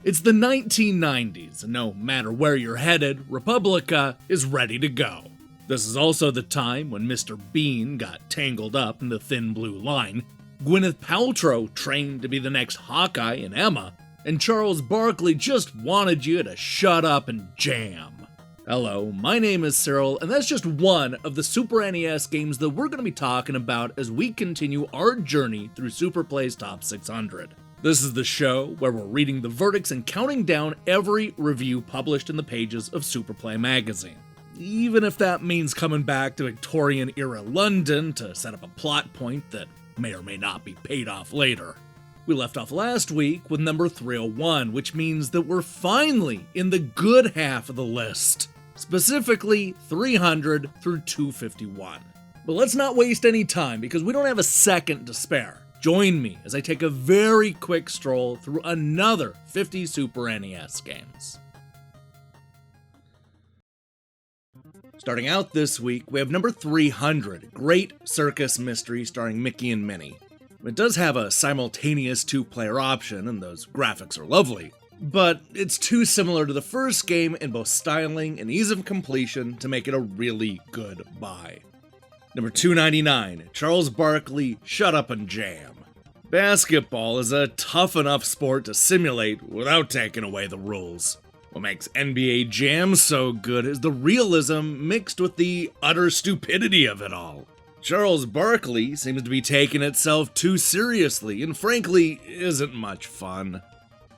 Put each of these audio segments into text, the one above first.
It's the 1990s, and no matter where you're headed, Republica is ready to go. This is also the time when Mr. Bean got tangled up in the thin blue line, Gwyneth Paltrow trained to be the next Hawkeye in Emma, and Charles Barkley just wanted you to shut up and jam. Hello, my name is Cyril, and that's just one of the Super NES games that we're going to be talking about as we continue our journey through Super Play's Top 600. This is the show where we're reading the verdicts and counting down every review published in the pages of Super Play magazine. Even if that means coming back to Victorian-era London to set up a plot point that may or may not be paid off later. We left off last week with number 301, which means that we're finally in the good half of the list. Specifically, 300 through 251. But let's not waste any time because we don't have a second to spare. Join me as I take a very quick stroll through another 50 Super NES games. Starting out this week, we have number 300, Great Circus Mystery starring Mickey and Minnie. It does have a simultaneous two-player option, and those graphics are lovely, but it's too similar to the first game in both styling and ease of completion to make it a really good buy. Number 299, Charles Barkley, Shut Up and Jam. Basketball is a tough enough sport to simulate without taking away the rules. What makes NBA Jam so good is the realism mixed with the utter stupidity of it all. Charles Barkley seems to be taking itself too seriously and frankly isn't much fun.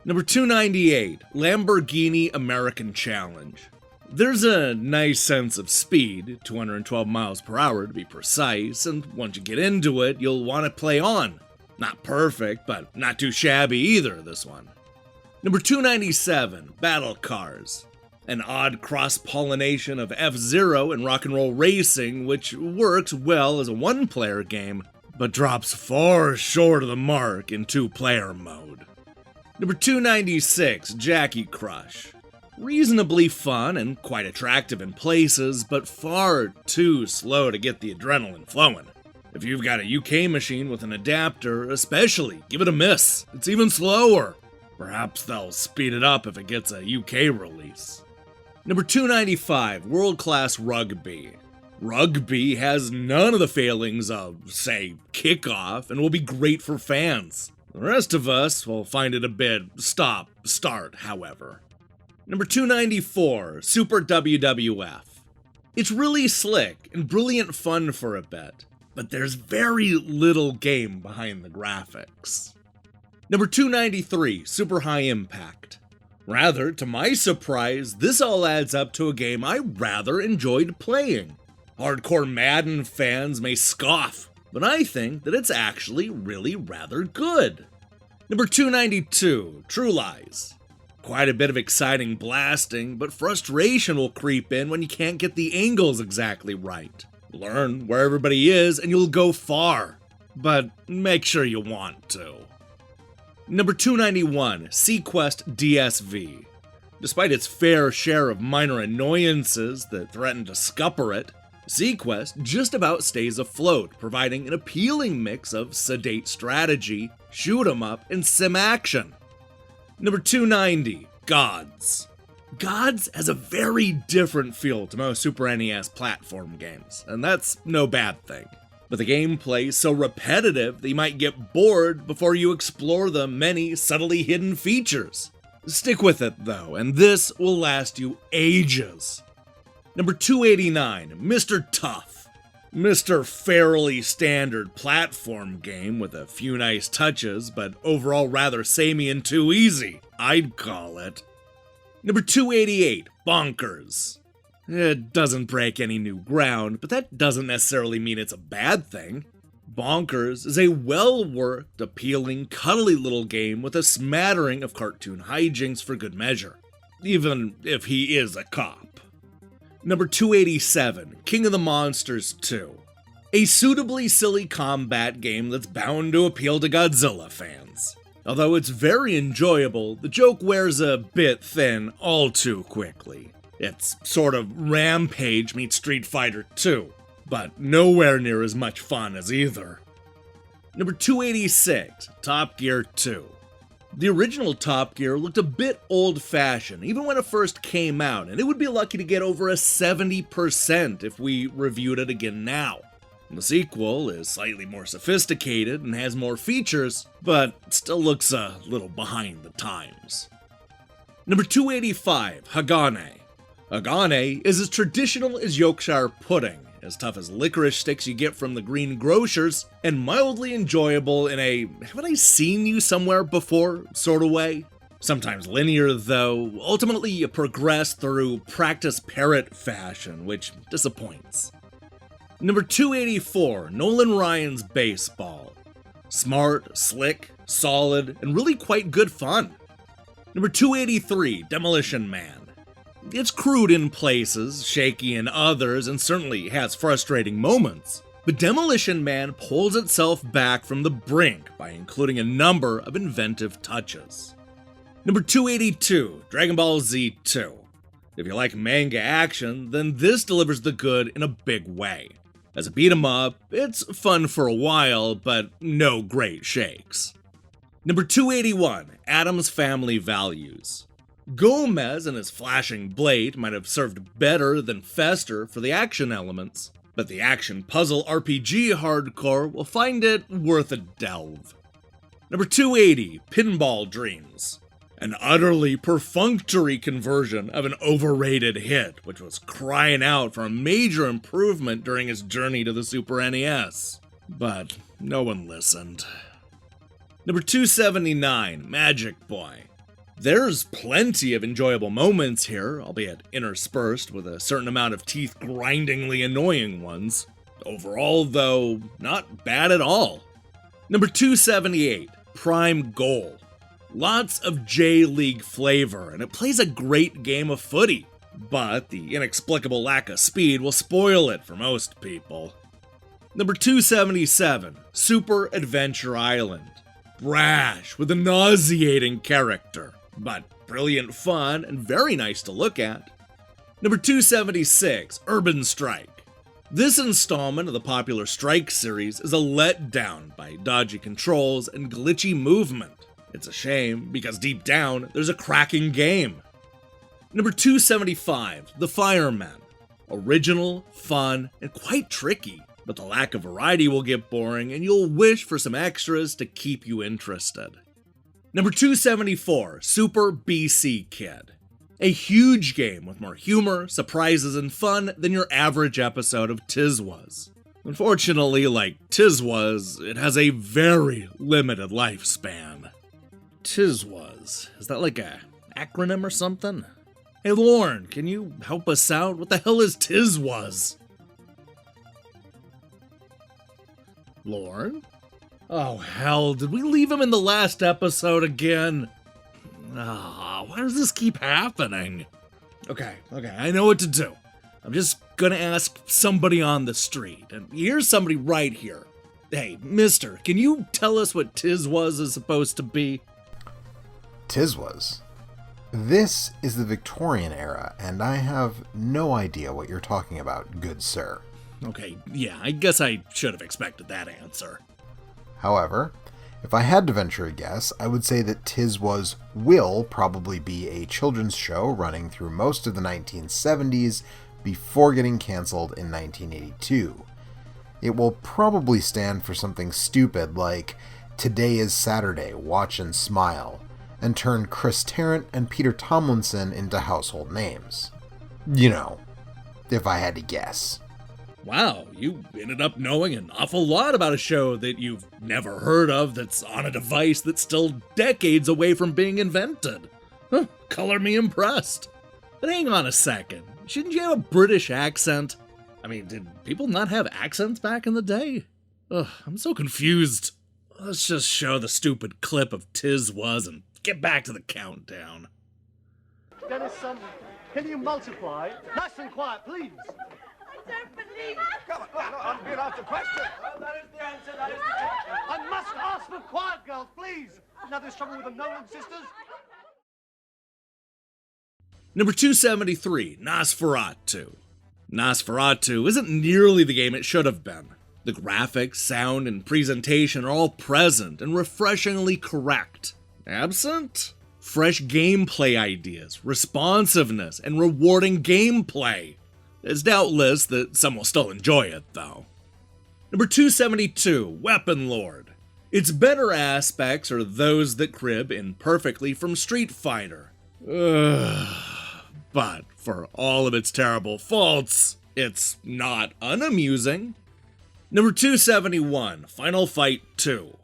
Number 298, Lamborghini American Challenge. There's a nice sense of speed, 212 miles per hour to be precise, and once you get into it, you'll want to play on. Not perfect, but not too shabby either, this one. Number 297, Battle Cars. An odd cross-pollination of F-Zero and rock and roll racing, which works well as a one-player game, but drops far short of the mark in two-player mode. Number 296, Jaki Crush. Reasonably fun and quite attractive in places, but far too slow to get the adrenaline flowing. If you've got a UK machine with an adapter, especially, give it a miss. It's even slower. Perhaps they'll speed it up if it gets a UK release. Number 295, World Class Rugby. Rugby has none of the failings of, say, Kickoff, and will be great for fans. The rest of us will find it a bit start, however. Number 294, Super WWF. It's really slick and brilliant fun for a bit, but there's very little game behind the graphics. Number 293, Super High Impact. Rather, to my surprise, this all adds up to a game I rather enjoyed playing. Hardcore Madden fans may scoff, but I think that it's actually really rather good. Number 292, True Lies. Quite a bit of exciting blasting, but frustration will creep in when you can't get the angles exactly right. Learn where everybody is and you'll go far, but make sure you want to. Number 291, SeaQuest DSV. Despite its fair share of minor annoyances that threaten to scupper it, SeaQuest just about stays afloat, providing an appealing mix of sedate strategy, shoot 'em up, and sim action. Number 290, Gods. Gods has a very different feel to most Super NES platform games, and that's no bad thing. But the gameplay is so repetitive that you might get bored before you explore the many subtly hidden features. Stick with it though, and this will last you ages. Number 289, Mr. Tuff. Mr. Fairly Standard platform game with a few nice touches, but overall rather samey and too easy, I'd call it. Number 288, Bonkers. It doesn't break any new ground, but that doesn't necessarily mean it's a bad thing. Bonkers is a well-worked, appealing, cuddly little game with a smattering of cartoon hijinks for good measure, even if he is a cop. Number 287, King of the Monsters 2. A suitably silly combat game that's bound to appeal to Godzilla fans. Although it's very enjoyable, the joke wears a bit thin all too quickly. It's sort of Rampage meets Street Fighter 2, but nowhere near as much fun as either. Number 286, Top Gear 2. The original Top Gear looked a bit old-fashioned, even when it first came out, and it would be lucky to get over a 70% if we reviewed it again now. The sequel is slightly more sophisticated and has more features, but still looks a little behind the times. Number 285, Hagane. Hagane is as traditional as Yorkshire pudding, as tough as licorice sticks you get from the green grocers, and mildly enjoyable in a haven't I seen you somewhere before sort of way. Sometimes linear though, ultimately you progress through practice parrot fashion, which disappoints. Number 284, Nolan Ryan's Baseball. Smart, slick, solid, and really quite good fun. Number 283, Demolition Man. It's crude in places, shaky in others, and certainly has frustrating moments. But Demolition Man pulls itself back from the brink by including a number of inventive touches. Number 282, Dragon Ball Z 2. If you like manga action, then this delivers the good in a big way. As a beat 'em up, it's fun for a while, but no great shakes. Number 281, Addams Family Values. Gomez and his flashing blade might have served better than Fester for the action elements, but the action puzzle RPG hardcore will find it worth a delve. Number 280, Pinball Dreams. An utterly perfunctory conversion of an overrated hit, which was crying out for a major improvement during its journey to the Super NES. But no one listened. Number 279, Magic Boy. There's plenty of enjoyable moments here, albeit interspersed with a certain amount of teeth-grindingly annoying ones. Overall, though, not bad at all. Number 278, Prime Goal. Lots of J-League flavor, and it plays a great game of footy, but the inexplicable lack of speed will spoil it for most people. Number 277, Super Adventure Island. Brash, with a nauseating character, but brilliant fun and very nice to look at. Number 276, Urban Strike. This installment of the popular Strike series is a letdown by dodgy controls and glitchy movement. It's a shame, because deep down, there's a cracking game. Number 275, The Firemen. Original, fun, and quite tricky, but the lack of variety will get boring and you'll wish for some extras to keep you interested. Number 274, Super BC Kid. A huge game with more humor, surprises, and fun than your average episode of Tiz Was. Unfortunately, like Tiz Was, it has a very limited lifespan. Tiz Was, is that like a acronym or something? Hey Lorne, can you help us out? What the hell is Tiz Was? Lorne? Oh hell, did we leave him in the last episode again? Why does this keep happening? Okay, I know what to do. I'm just gonna ask somebody on the street, and here's somebody right here. Hey, mister, can you tell us what Tiz Was is supposed to be? Tiz Was? This is the Victorian era, and I have no idea what you're talking about, good sir. Okay, yeah, I guess I should have expected that answer. However, if I had to venture a guess, I would say that Tiz Was will probably be a children's show running through most of the 1970s before getting cancelled in 1982. It will probably stand for something stupid like Today is Saturday, Watch and Smile, and turn Chris Tarrant and Peter Tomlinson into household names. You know, if I had to guess. Wow, you ended up knowing an awful lot about a show that you've never heard of that's on a device that's still decades away from being invented. Huh, color me impressed. But hang on a second, shouldn't you have a British accent? I mean, did people not have accents back in the day? Ugh, I'm so confused. Let's just show the stupid clip of Tiz Was and get back to the countdown. Dennis, son, can you multiply? Nice and quiet, please. I don't believe it. Come on, I'm being asked a question. Well, that is the answer, that is the answer. I must ask for quiet, girls, please. Now there's trouble with the Nolan sisters. Number 273, Nosferatu. Nosferatu isn't nearly the game it should have been. The graphics, sound, and presentation are all present and refreshingly correct. Absent? Fresh gameplay ideas, responsiveness, and rewarding gameplay. It's doubtless that some will still enjoy it, though. Number 272, Weaponlord. Its better aspects are those that crib imperfectly from Street Fighter. But for all of its terrible faults, it's not unamusing. Number 271, Final Fight 2.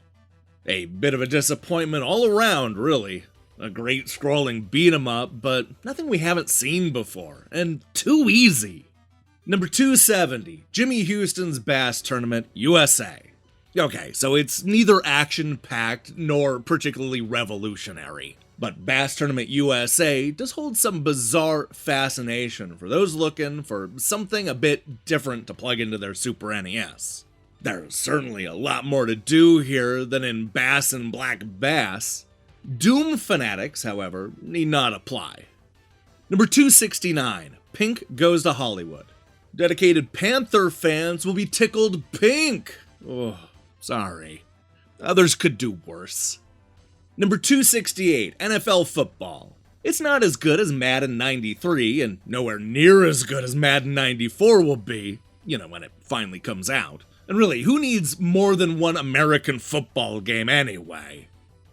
A bit of a disappointment all around, really. A great scrolling beat-em-up, but nothing we haven't seen before, and too easy. Number 270, Jimmy Houston's Bass Tournament USA. Okay, so it's neither action-packed nor particularly revolutionary, but Bass Tournament USA does hold some bizarre fascination for those looking for something a bit different to plug into their Super NES. There's certainly a lot more to do here than in Bass and Black Bass. Doom fanatics, however, need not apply. Number 269, Pink Goes to Hollywood. Dedicated Panther fans will be tickled pink. Oh, sorry. Others could do worse. Number 268, NFL Football. It's not as good as Madden 93, and nowhere near as good as Madden 94 will be, when it finally comes out. And really, who needs more than one American football game anyway?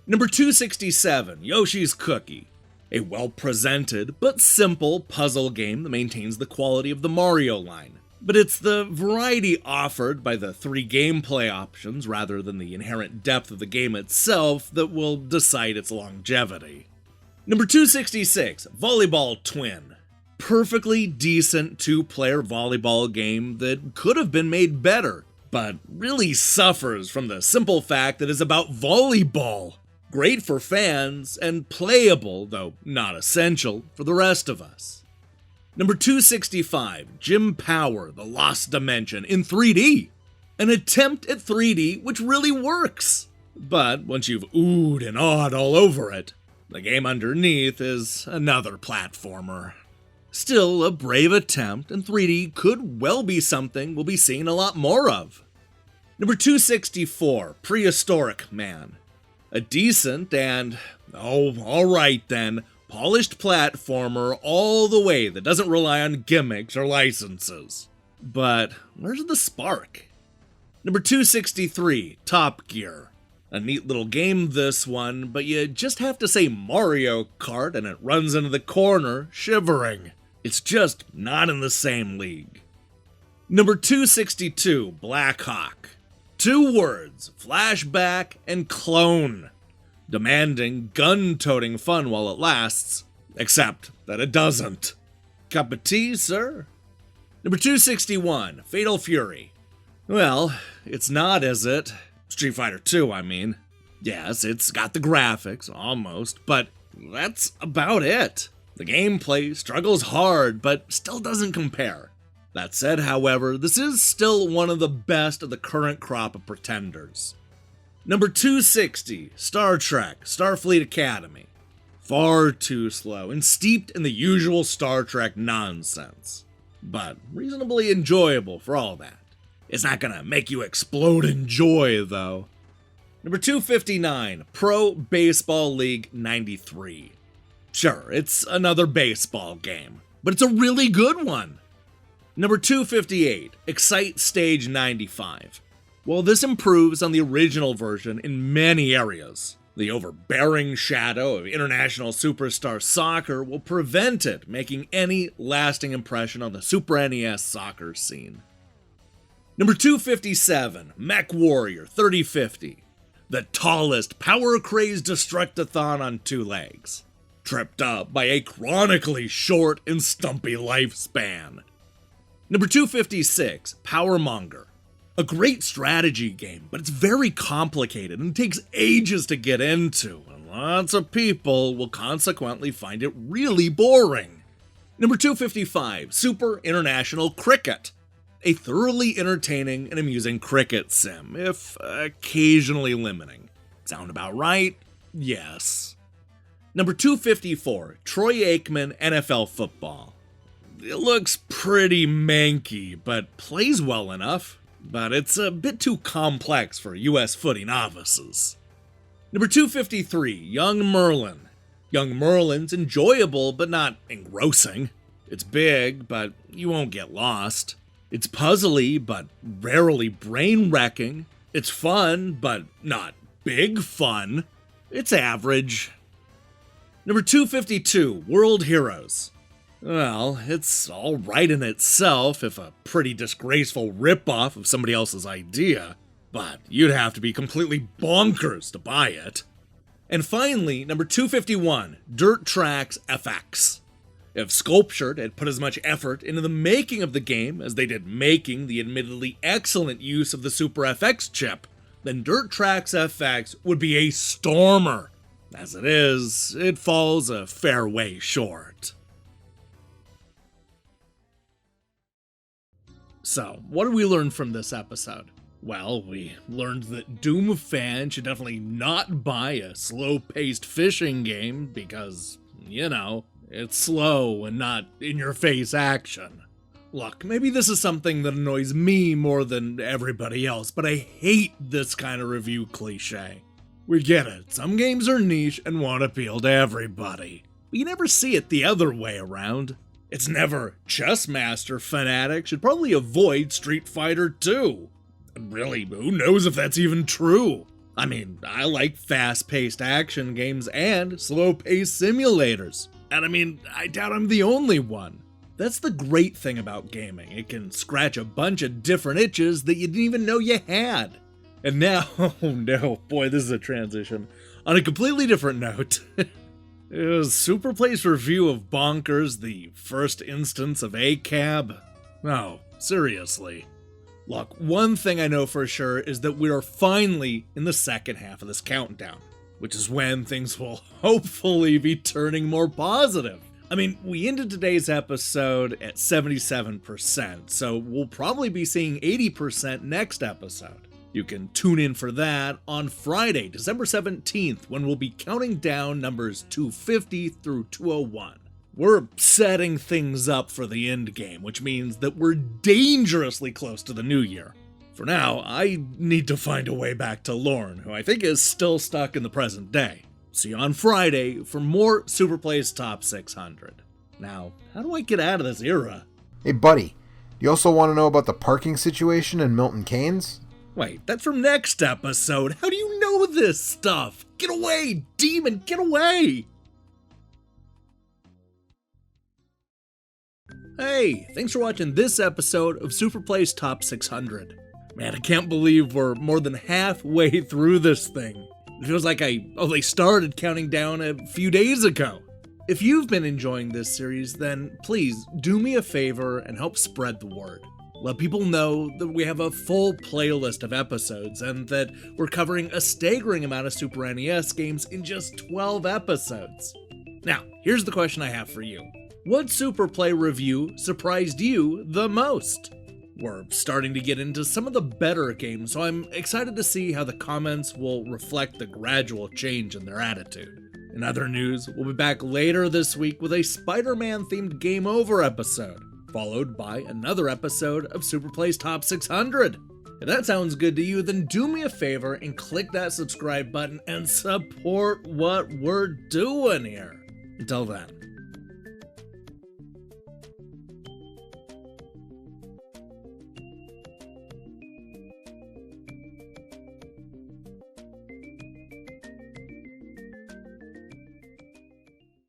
Number 267, Yoshi's Cookie. A well-presented but simple puzzle game that maintains the quality of the Mario line. But it's the variety offered by the 3 gameplay options rather than the inherent depth of the game itself that will decide its longevity. Number 266, Volleyball Twin. Perfectly decent 2-player volleyball game that could have been made better, but really suffers from the simple fact that it's about volleyball. Great for fans, and playable, though not essential, for the rest of us. Number 265, Jim Power, The Lost Dimension in 3D. An attempt at 3D which really works. But once you've oohed and awed all over it, the game underneath is another platformer. Still a brave attempt, and 3D could well be something we'll be seeing a lot more of. Number 264, Prehistorik Man. A decent and, alright then, polished platformer all the way that doesn't rely on gimmicks or licenses. But where's the spark? Number 263, Top Gear. A neat little game this one, but you just have to say Mario Kart and it runs into the corner, shivering. It's just not in the same league. Number 262, Blackhawk. 2 words, flashback and clone. Demanding gun-toting fun while it lasts, except that it doesn't. Cup of tea, sir? Number 261, Fatal Fury. Well, it's not, is it? Street Fighter 2, I mean. Yes, it's got the graphics, almost, but that's about it. The gameplay struggles hard, but still doesn't compare. That said, however, this is still one of the best of the current crop of pretenders. Number 260, Star Trek, Starfleet Academy. Far too slow and steeped in the usual Star Trek nonsense, but reasonably enjoyable for all that. It's not gonna make you explode in joy, though. Number 259, Pro Baseball League 93. Sure, it's another baseball game, but it's a really good one. Number 258, Excite Stage 95. While this improves on the original version in many areas, the overbearing shadow of International Superstar Soccer will prevent it making any lasting impression on the Super NES soccer scene. Number 257, Mechwarrior 3050. The tallest power-crazed Destructathon on 2 legs. Tripped up by a chronically short and stumpy lifespan. Number 256, Power Monger. A great strategy game, but it's very complicated and takes ages to get into, and lots of people will consequently find it really boring. Number 255, Super International Cricket. A thoroughly entertaining and amusing cricket sim, if occasionally limiting. Sound about right? Yes. Number 254, Troy Aikman NFL Football. It looks pretty manky, but plays well enough. But it's a bit too complex for US footy novices. Number 253, Young Merlin. Young Merlin's enjoyable, but not engrossing. It's big, but you won't get lost. It's puzzly, but rarely brain-wrecking. It's fun, but not big fun. It's average. Number 252, World Heroes. Well, it's alright in itself, if a pretty disgraceful ripoff of somebody else's idea, but you'd have to be completely bonkers to buy it. And finally, number 251, Dirt Trax FX. If Sculptured had put as much effort into the making of the game as they did making the admittedly excellent use of the Super FX chip, then Dirt Trax FX would be a stormer. As it is, it falls a fair way short. So, what did we learn from this episode? Well, we learned that Doom fans should definitely not buy a slow-paced fishing game because, it's slow and not in-your-face action. Look, maybe this is something that annoys me more than everybody else, but I hate this kind of review cliche. We get it, some games are niche and won't appeal to everybody. But you never see it the other way around. It's never Chess Master fanatics should probably avoid Street Fighter 2. Really, who knows if that's even true? I mean, I like fast-paced action games and slow-paced simulators. And I doubt I'm the only one. That's the great thing about gaming. It can scratch a bunch of different itches that you didn't even know you had. And now, oh no, boy, this is a transition. On a completely different note, it was Super Play's review of Bonkers, the first instance of ACAB. No, seriously. Look, one thing I know for sure is that we are finally in the second half of this countdown, which is when things will hopefully be turning more positive. We ended today's episode at 77%, so we'll probably be seeing 80% next episode. You can tune in for that on Friday, December 17th, when we'll be counting down numbers 250 through 201. We're setting things up for the end game, which means that we're dangerously close to the new year. For now, I need to find a way back to Lorne, who I think is still stuck in the present day. See you on Friday for more Super Play's Top 600. Now, how do I get out of this era? Hey buddy, you also want to know about the parking situation in Milton Keynes? Wait, that's from next episode. How do you know this stuff? Get away, demon, get away! Hey, thanks for watching this episode of Super Play's Top 600. Man, I can't believe we're more than halfway through this thing. It feels like I only started counting down a few days ago. If you've been enjoying this series, then please do me a favor and help spread the word. Let people know that we have a full playlist of episodes and that we're covering a staggering amount of Super NES games in just 12 episodes. Now, here's the question I have for you. What Super Play review surprised you the most? We're starting to get into some of the better games, so I'm excited to see how the comments will reflect the gradual change in their attitude. In other news, we'll be back later this week with a Spider-Man themed Game Over episode, followed by another episode of Super Play's Top 600. If that sounds good to you, then do me a favor and click that subscribe button and support what we're doing here. Until then.